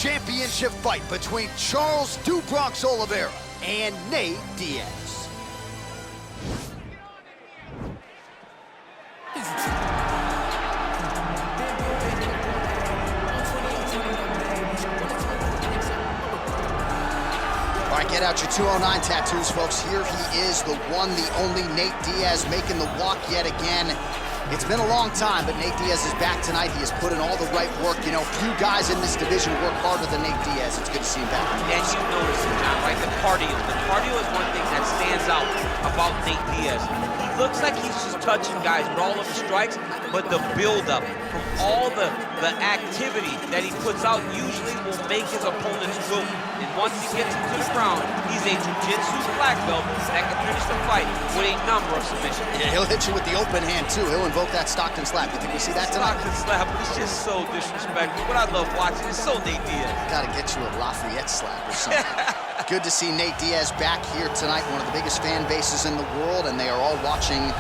championship fight between Charles Oливейra and Nate Diaz. All right, get out your 209 tattoos, folks. Here he is, the one, the only Nate Diaz, making the walk yet again. It's been a long time, but Nate Diaz is back tonight. He has put in all the right work. You know, few guys in this division work harder than Nate Diaz. It's good to see him back. And you notice it, John, right? The cardio. The cardio is one thing that stands out about Nate Diaz. He looks like he's just touching guys with all of the strikes, but the build-up from all the activity that he puts out usually will make his opponents wilt. And once he gets into the ground, he's a jiu-jitsu black belt that can finish the fight with a number of submissions. Yeah, he'll hit you with the open hand, too. He'll invoke that Stockton slap. You think we see that tonight? Stockton slap, it's just so disrespectful. What I love watching is so Nate Diaz. Gotta get you a Lafayette slap or something. Good to see Nate Diaz back here tonight, one of the biggest fan bases in the world, and they are all watching the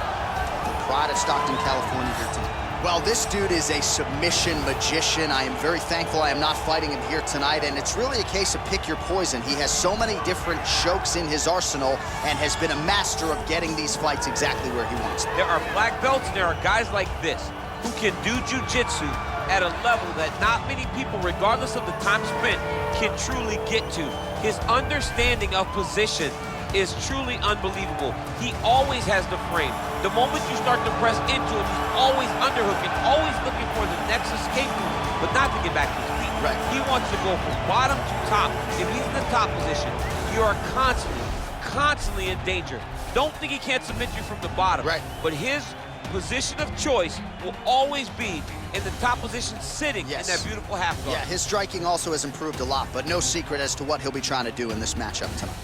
pride of Stockton, California here tonight. Well, this dude is a submission magician. I am very thankful I am not fighting him here tonight, and it's really a case of pick your poison. He has so many different chokes in his arsenal and has been a master of getting these fights exactly where he wants them. There are black belts, and there are guys like this who can do jiu-jitsu at a level that not many people, regardless of the time spent, can truly get to. His understanding of position is truly unbelievable. He always has the frame. The moment you start to press into him, he's always underhooking, always looking for the next escape move, but not to get back to his feet. Right. He wants to go from bottom to top. If he's in the top position, you are constantly in danger. Don't think he can't submit you from the bottom. Right. But his position of choice will always be in the top position, sitting in that beautiful half guard. Yeah, his striking also has improved a lot, but no secret as to what he'll be trying to do in this matchup tonight.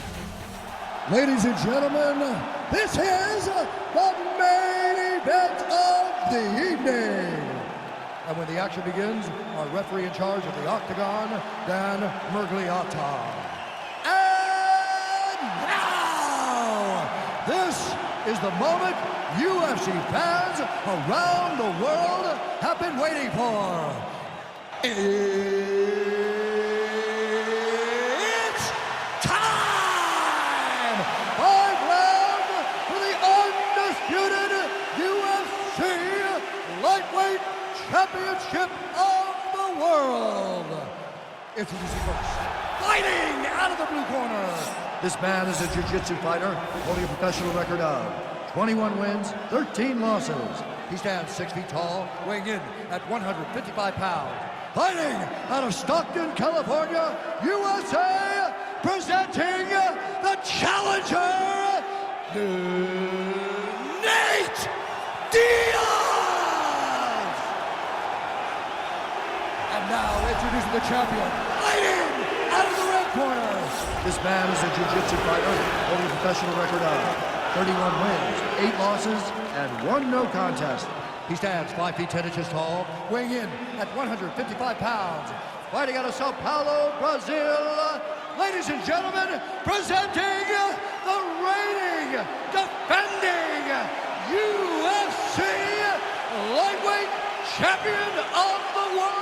Ladies and gentlemen, this is the main event of the evening. And when the action begins, our referee in charge of the Octagon, Dan Mergliata. And now, this is the moment UFC fans around the world have been waiting for. Championship of the world. Introducing first, fighting out of the blue corner. This man is a jiu-jitsu fighter holding a professional record of 21 wins, 13 losses. He stands 6 feet tall, weighing in at 155 pounds. Fighting out of Stockton, California, USA, presenting the challenger, Nate Diaz. Now, introducing the champion, fighting out of the red corner. This man is a jiu-jitsu fighter holding a professional record of 31 wins, 8 losses, and 1 no contest. He stands 5 feet 10 inches tall, weighing in at 155 pounds. Fighting out of Sao Paulo, Brazil. Ladies and gentlemen, presenting the reigning, defending UFC lightweight champion of the world,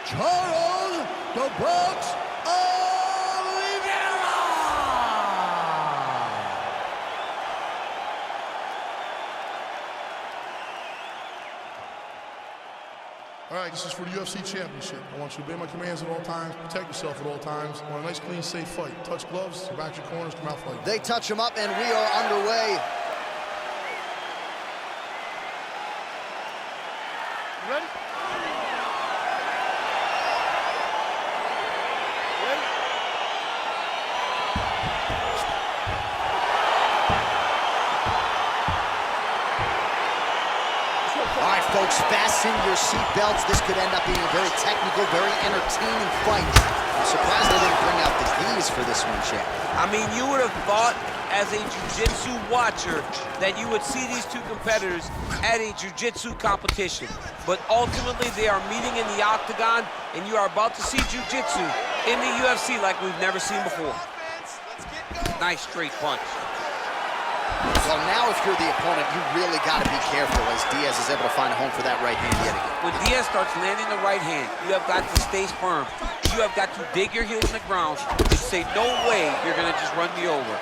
Charles Oливейra! All right, this is for the UFC Championship. I want you to obey my commands at all times, protect yourself at all times. I want a nice, clean, safe fight. Touch gloves, back your corners, come out fight. They touch him up, and we are underway. Ready? All right, folks, fasten your seatbelts. This could end up being a very technical, very entertaining fight. I'm surprised they didn't bring out the keys for this one, champ. I mean, you would have thought as a jiu-jitsu watcher that you would see these two competitors at a jiu-jitsu competition. But ultimately, they are meeting in the octagon, and you are about to see jiu-jitsu in the UFC like we've never seen before. Nice straight punch. Well, now if you're the opponent, you really got to be careful as Diaz is able to find a home for that right hand yet again. When Diaz starts landing the right hand, you have got to stay firm. You have got to dig your heels in the ground and say, no way you're going to just run me over.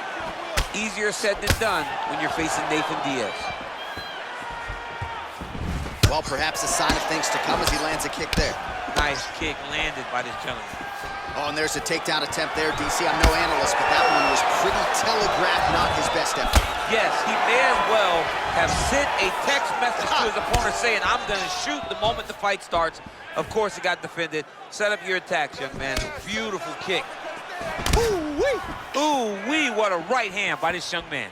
Easier said than done when you're facing Nathan Diaz. Well, perhaps a sign of things to come as he lands a kick there. Nice kick landed by this gentleman. Oh, and there's a takedown attempt there, DC. I'm no analyst, but that one was pretty telegraphed, not his best effort. Yes, he may as well have sent a text message to his opponent saying, I'm going to shoot the moment the fight starts. Of course, it got defended. Set up your attacks, young man. Beautiful kick. Ooh-wee! Ooh-wee, what a right hand by this young man.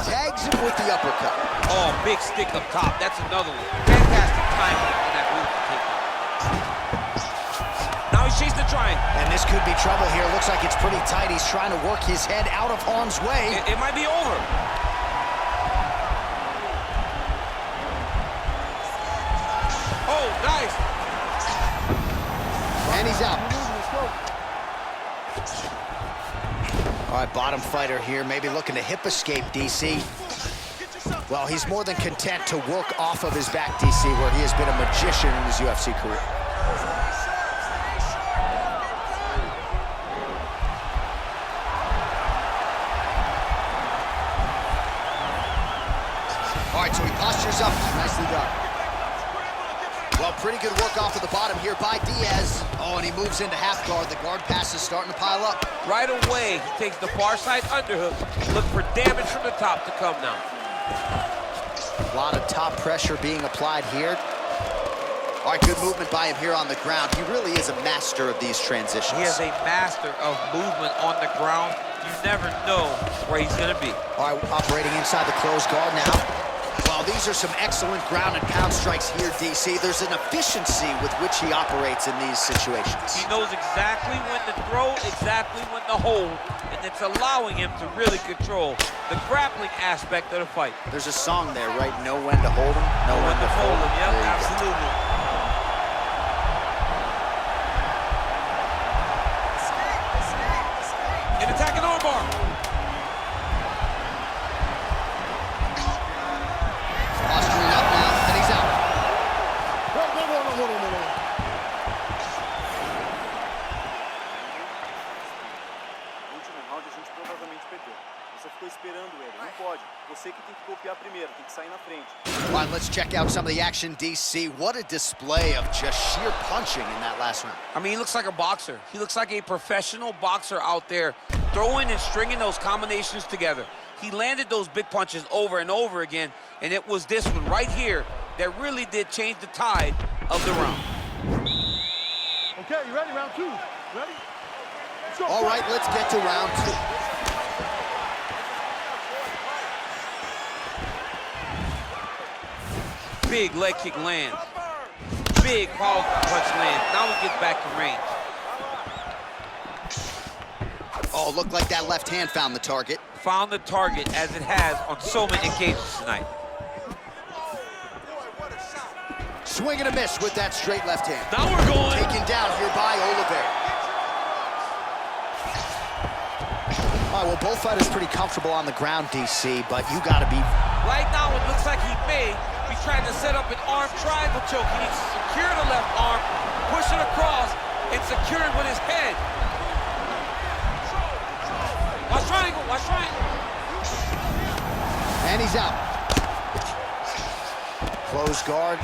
Tags him with the uppercut. Oh, big stick up top. That's another one. Fantastic timing on that beautiful takedown. Now he's chasing the triangle. And this could be trouble here. Looks like it's pretty tight. He's trying to work his head out of harm's way. It might be over. Oh, nice. And he's out. All right, bottom fighter here, maybe looking to hip escape, DC. Well, he's more than content to work off of his back, DC, where he has been a magician in his UFC career. All right, so he postures up. Nicely done. Well, pretty good work off of the bottom here by Diaz. Oh, and he moves into half guard. The guard pass is starting to pile up. Right away, he takes the far side underhook. Look for damage from the top to come now. A lot of top pressure being applied here. All right, good movement by him here on the ground. He really is a master of these transitions. He is a master of movement on the ground. You never know where he's going to be. All right, operating inside the closed guard now. Well, these are some excellent ground and pound strikes here, DC. There's an efficiency with which he operates in these situations. He knows exactly when to throw, exactly when to hold, and it's allowing him to really control the grappling aspect of the fight. There's a song there, right? Know when to hold him, know when to fold him. Yep, absolutely. An attacking armbar. Posturing up now, and he's out. No último round a gente provavelmente perdeu. Você ficou esperando ele. Não pode. Você que tem que golpear primeiro, tem que sair na frente. All right, let's check out some of the action, DC. What a display of just sheer punching in that last round. I mean, he looks like a boxer. He looks like a professional boxer out there, throwing and stringing those combinations together. He landed those big punches over and over again, and it was this one right here that really did change the tide of the round. Okay, you ready? Round two. Ready? Let's go. All right, let's get to round two. Big leg kick lands. Big power punch lands. Now we get back to range. Oh, looked like that left hand found the target. Found the target as it has on so many occasions tonight. Swing and a miss with that straight left hand. Now we're going. Taken down here by Oliveira. All right, well, both fighters pretty comfortable on the ground, DC, but you got to be... Right now, it looks like he may be trying to set up an arm triangle choke. He needs to secure the left arm, push it across, and secure it with his head. Watch triangle, watch triangle. And he's out. Close guard.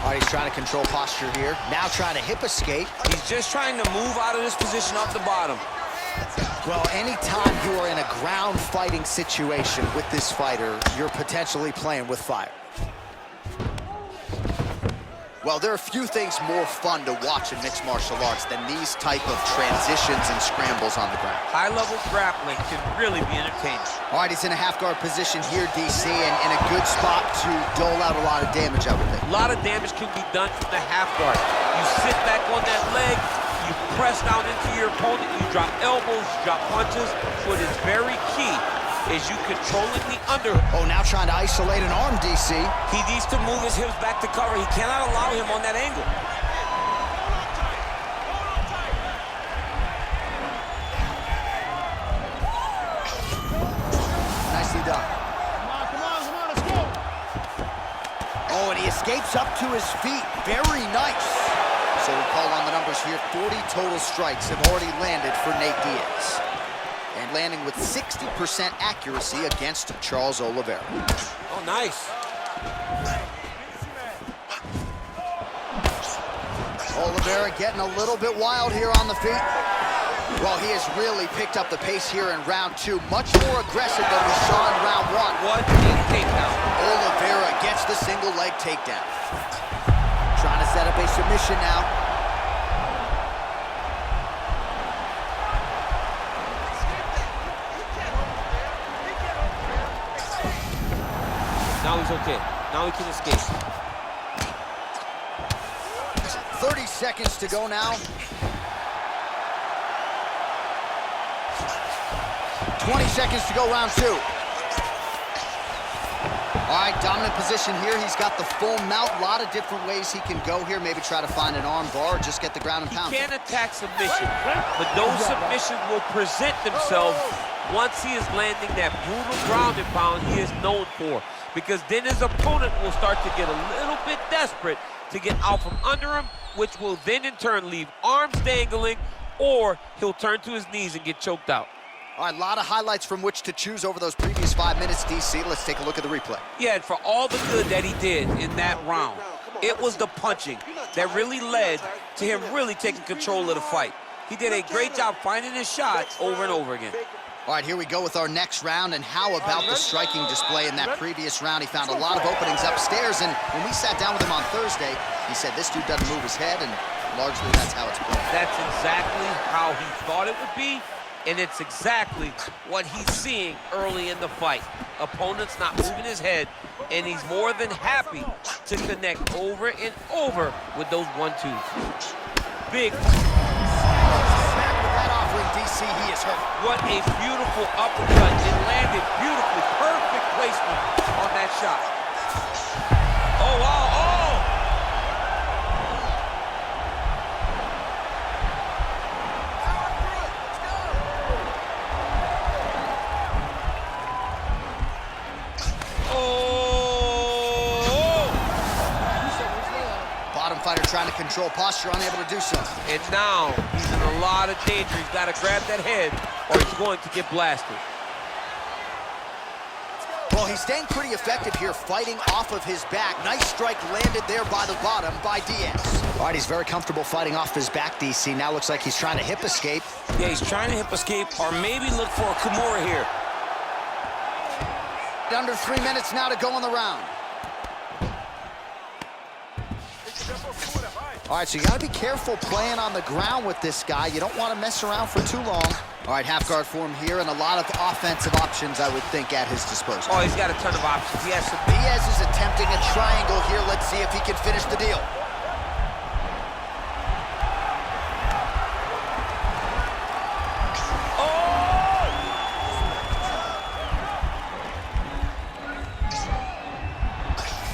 All right, he's trying to control posture here. Now trying to hip escape. He's just trying to move out of this position off the bottom. Well, anytime you are in a ground fighting situation with this fighter, you're potentially playing with fire. Well, there are few things more fun to watch in mixed martial arts than these type of transitions and scrambles on the ground. High-level grappling can really be entertaining. All right, he's in a half-guard position here, DC, and in a good spot to dole out a lot of damage, I would think. A lot of damage can be done from the half-guard. You sit back on that leg, you press down into your opponent, you drop elbows, you drop punches. What is very key is you controlling the underhook. Oh, now trying to isolate an arm, DC. He needs to move his hips back to cover. He cannot allow him on that angle. Steps up to his feet. Very nice. So we call on the numbers here. 40 total strikes have already landed for Nate Diaz. And landing with 60% accuracy against Charles Oливейра. Oh, nice. Oливейra getting a little bit wild here on the feet. Well, he has really picked up the pace here in round 2. Much more aggressive than we saw in round 1. What a takedown. Oливейra gets the single leg takedown. Trying to set up a submission now. Now he's okay. Now he can escape. 30 seconds to go now. 20 seconds to go, round 2. All right, dominant position here. He's got the full mount. A lot of different ways he can go here. Maybe try to find an arm bar or just get the ground and pound. He can attack submission, but those submissions will present themselves once he is landing that brutal ground and pound he is known for. Because then his opponent will start to get a little bit desperate to get out from under him, which will then in turn leave arms dangling, or he'll turn to his knees and get choked out. All right, a lot of highlights from which to choose over those previous 5 minutes, DC. Let's take a look at the replay. Yeah, and for all the good that he did in that round, it was the punching that really led to him really taking control of the fight. He did a great job finding his shot over and over again. All right, here we go with our next round, and how about the striking display in that previous round? He found a lot of openings upstairs, and when we sat down with him on Thursday, he said this dude doesn't move his head, and largely that's how it's played. That's exactly how he thought it would be, and it's exactly what he's seeing early in the fight. Opponent's not moving his head, and he's more than happy to connect over and over with those 1-2s. Big. DC, he is hurt. What a beautiful uppercut. It landed beautifully. Perfect placement on that shot. Oh, wow. Bottom fighter trying to control posture, unable to do so. And now he's in a lot of danger. He's got to grab that head or he's going to get blasted. Well, he's staying pretty effective here, fighting off of his back. Nice strike landed there by the bottom by Diaz. All right, he's very comfortable fighting off his back, DC. Now looks like he's trying to hip escape. Yeah, he's trying to hip escape or maybe look for a Kimura here. Under 3 minutes now to go in the round. All right, so you got to be careful playing on the ground with this guy. You don't want to mess around for too long. All right, half guard form here, and a lot of offensive options, I would think, at his disposal. Oh, he's got a ton of options. He has some. Diaz is attempting a triangle here. Let's see if he can finish the deal.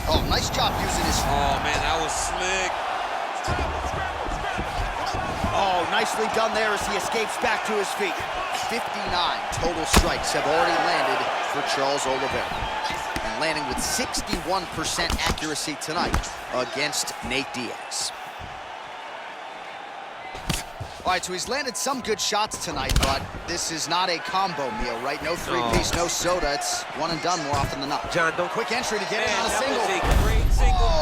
Oh, nice job using his... Oh, man, that was slick. Oh, nicely done there as he escapes back to his feet. 59 total strikes have already landed for Charles Oливейra. And landing with 61% accuracy tonight against Nate Diaz. All right, so he's landed some good shots tonight, but this is not a combo meal, right? No three-piece, no soda. It's one and done more often than not. John, don't... Quick entry to get in on a that single. was a great single.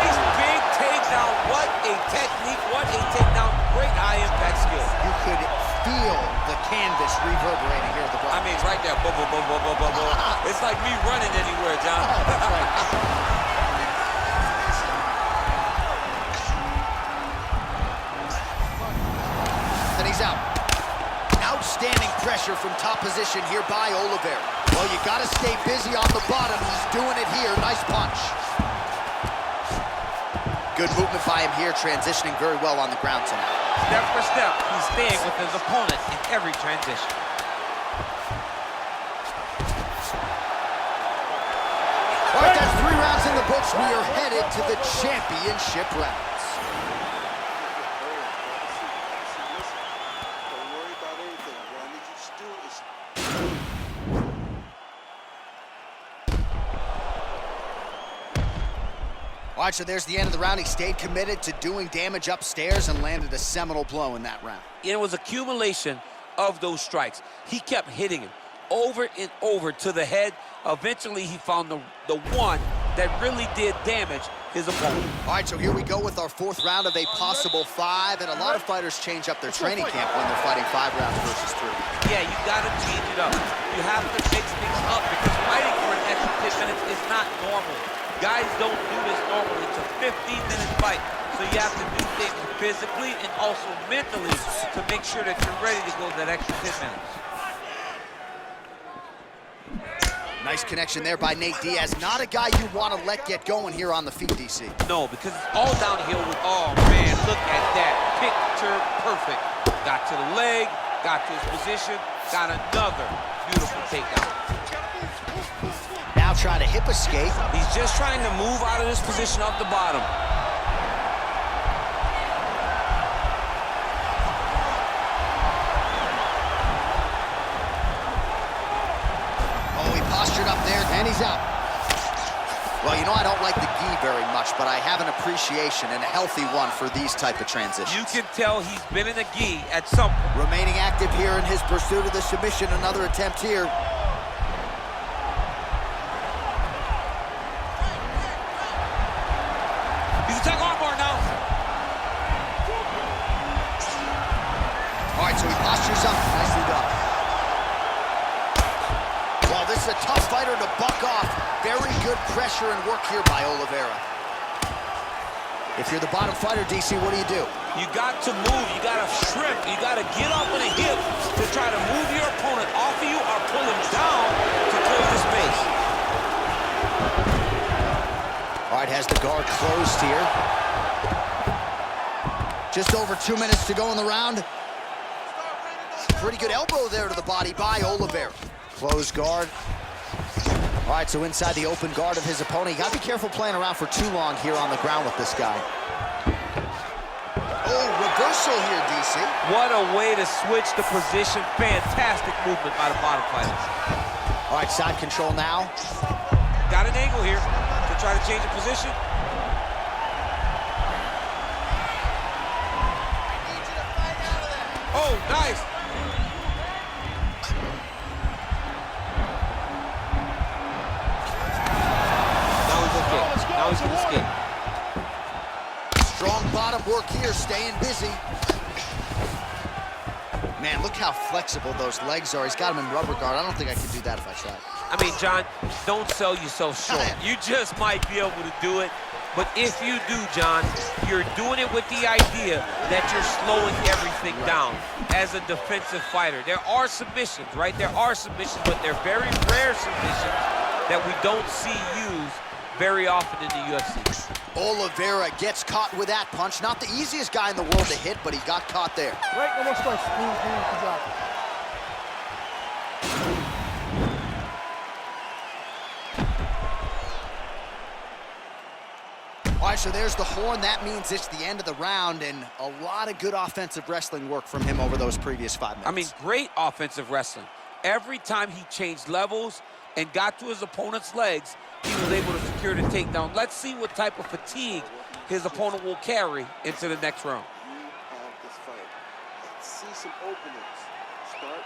Nice big takedown. What a technique. What a takedown. Great high-impact skill. You could feel the canvas reverberating here at the bottom. I mean, it's right there. Boom, boom, boom, boom, boom, boom, boom. It's like me running anywhere, John. That's right. He's out. Outstanding pressure from top position here by Oливейra. Well, you got to stay busy on the bottom. He's doing it here. Nice punch. Good movement by him here, transitioning very well on the ground tonight. Step for step, he's staying with his opponent in every transition. All right, that's 3 rounds in the books. We are headed to the championship rounds. All right, so there's the end of the round. He stayed committed to doing damage upstairs and landed a seminal blow in that round. It was accumulation of those strikes. He kept hitting him over and over to the head. Eventually, he found the one that really did damage his opponent. All right, so here we go with our fourth round of a possible 5, and a lot of fighters change up their training camp when they're fighting 5 rounds versus 3. Yeah, you gotta change it up. You have to mix things up because fighting for an extra 10 minutes is not normal. Guys don't do this normally. It's a 15-minute fight, so you have to do things physically and also mentally to make sure that you're ready to go that extra 10 minutes. Nice connection there by Nate Diaz. Not a guy you want to let get going here on the feet, DC. No, because it's all downhill with, oh man, look at that. Picture perfect. Got to the leg, got to his position, got another beautiful takedown. Now trying to hip escape. He's just trying to move out of this position off the bottom. Postured up there, and he's out. Well, you know, I don't like the gi very much, but I have an appreciation and a healthy one for these type of transitions. You can tell he's been in a gi at some point. Remaining active here in his pursuit of the submission. Another attempt here. He's attacking armbar now. All right, so he postures up. Nicely done. This is a tough fighter to buck off. Very good pressure and work here by Oливейра. If you're the bottom fighter, DC, what do? You got to move. You got to shrimp. You got to get up on a hip to try to move your opponent off of you or pull him down to close the space. All right, has the guard closed here. Just over 2 minutes to go in the round. Pretty good elbow there to the body by Oливейra. Closed guard. All right, so inside the open guard of his opponent. You gotta be careful playing around for too long here on the ground with this guy. Oh, reversal here, DC. What a way to switch the position. Fantastic movement by the bottom fighters. All right, side control now. Got an angle here to try to change the position. Oh, nice. Now he's going to escape. Strong bottom work here, staying busy. Man, look how flexible those legs are. He's got him in rubber guard. I don't think I could do that if I tried. I mean, John, don't sell yourself short. You just might be able to do it. But if you do, John, you're doing it with the idea that you're slowing everything down as a defensive fighter. There are submissions, right? There are submissions, but they're very rare submissions that we don't see used very often in the UFC. Oливейra gets caught with that punch. Not the easiest guy in the world to hit, but he got caught there. Right, no more strikes. Good job. All right, so there's the horn. That means it's the end of the round, and a lot of good offensive wrestling work from him over those previous 5 minutes. I mean, great offensive wrestling. Every time he changed levels and got to his opponent's legs, he was able to secure the takedown. Let's see what type of fatigue his opponent will carry into the next round. This fight. Let's see some openings. Start.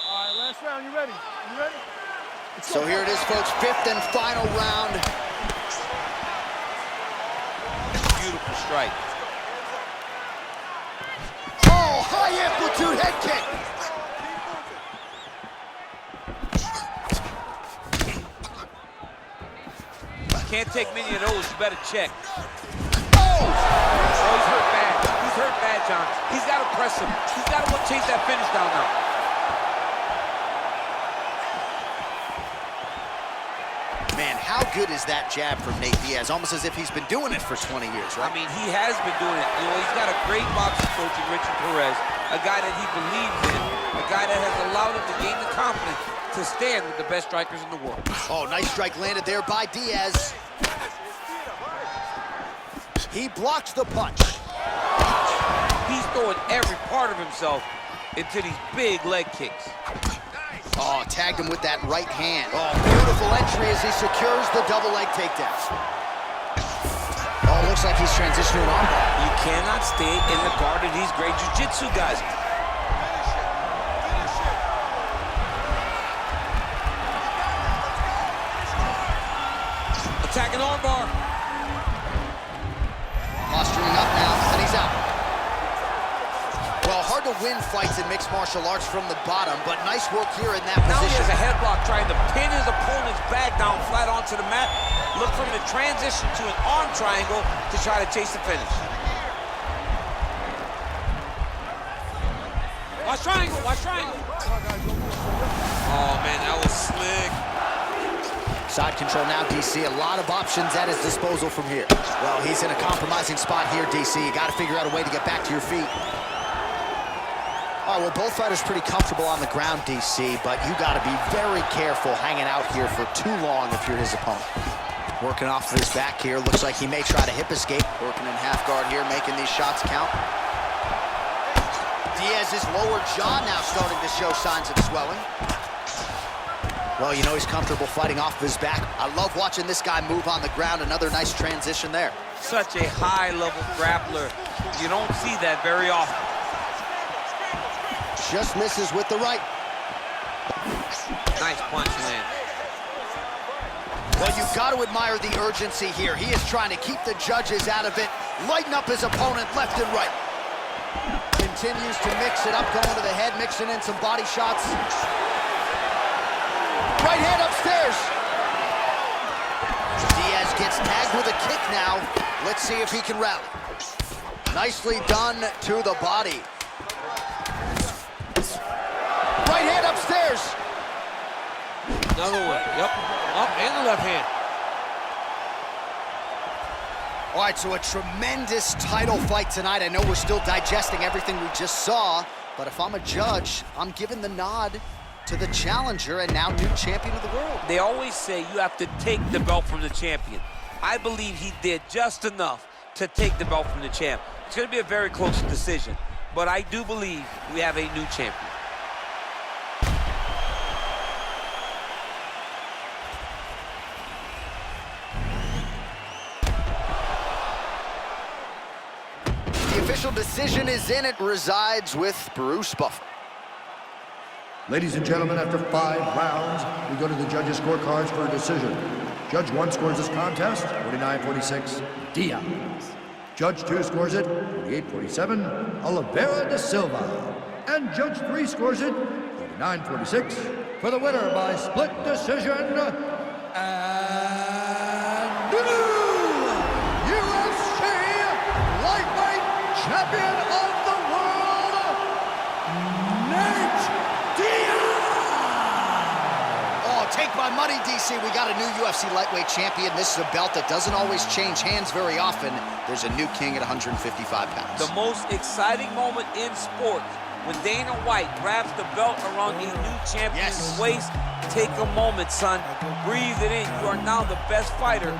All right, last round. You ready? You ready? So here it is, folks. 5th and final round. Beautiful strike. Oh, high amplitude head kick. Can't take many of those. You better check. Oh! Oh, he's hurt bad. He's hurt bad, John. He's got to press him. He's got to chase that finish down now. Man, how good is that jab from Nate Diaz? Almost as if he's been doing it for 20 years, right? I mean, he has been doing it. You know, he's got a great boxing coach in Richard Perez, a guy that he believes in, a guy that has allowed him to gain the confidence to stand with the best strikers in the world. Oh, nice strike landed there by Diaz. He blocks the punch. He's throwing every part of himself into these big leg kicks. Oh, tagged him with that right hand. Oh, beautiful entry as he secures the double leg takedown. Oh, looks like he's transitioning to an armbar. You cannot stay in the guard of these great jiu-jitsu guys. Attacking armbar. Posturing up now, and he's out. Well, hard to win fights in mixed martial arts from the bottom, but nice work here in that Now he position. has a headlock trying to pin his opponent's back down flat onto the mat. Look for him to transition to an arm triangle to try to chase the finish. Watch triangle, watch triangle. Oh, man, that was slick. Side control now, DC. A lot of options at his disposal from here. Well, he's in a compromising spot here, DC. You got to figure out a way to get back to your feet. All right, well, both fighters pretty comfortable on the ground, DC, but you got to be very careful hanging out here for too long if you're his opponent. Working off of his back here. Looks like he may try to hip escape. Working in half guard here, making these shots count. Diaz's lower jaw now starting to show signs of swelling. Well, you know he's comfortable fighting off of his back. I love watching this guy move on the ground. Another nice transition there. Such a high-level grappler. You don't see that very often. Just misses with the right. Nice punch, man. Well, you've got to admire the urgency here. He is trying to keep the judges out of it, lighten up his opponent left and right. Continues to mix it up, going to the head, mixing in some body shots. Right hand upstairs. Diaz gets tagged with a kick now. Let's see if he can rally. Nicely done to the body. Right hand upstairs. Another one. Yep. Up and the left hand. All right, so a tremendous title fight tonight. I know we're still digesting everything we just saw, but if I'm a judge, I'm giving the nod to the challenger and now new champion of the world. They always say you have to take the belt from the champion. I believe he did just enough to take the belt from the champ. It's going to be a very close decision, but I do believe we have a new champion. The official decision is in. It resides with Bruce Buffer. Ladies and gentlemen, after 5 rounds, we go to the judges' scorecards for a decision. Judge 1 scores this contest, 49-46, Diaz. Judge 2 scores it, 48-47, Oliveira da Silva. And Judge 3 scores it, 49-46, for the winner by split decision, and the new UFC lightweight champion of the world, Nate Diaz! Oh, take my money, DC. We got a new UFC lightweight champion. This is a belt that doesn't always change hands very often. There's a new king at 155 pounds. The most exciting moment in sports, when Dana White wraps the belt around a new champion's waist. Take a moment, son. Breathe it in. You are now the best fighter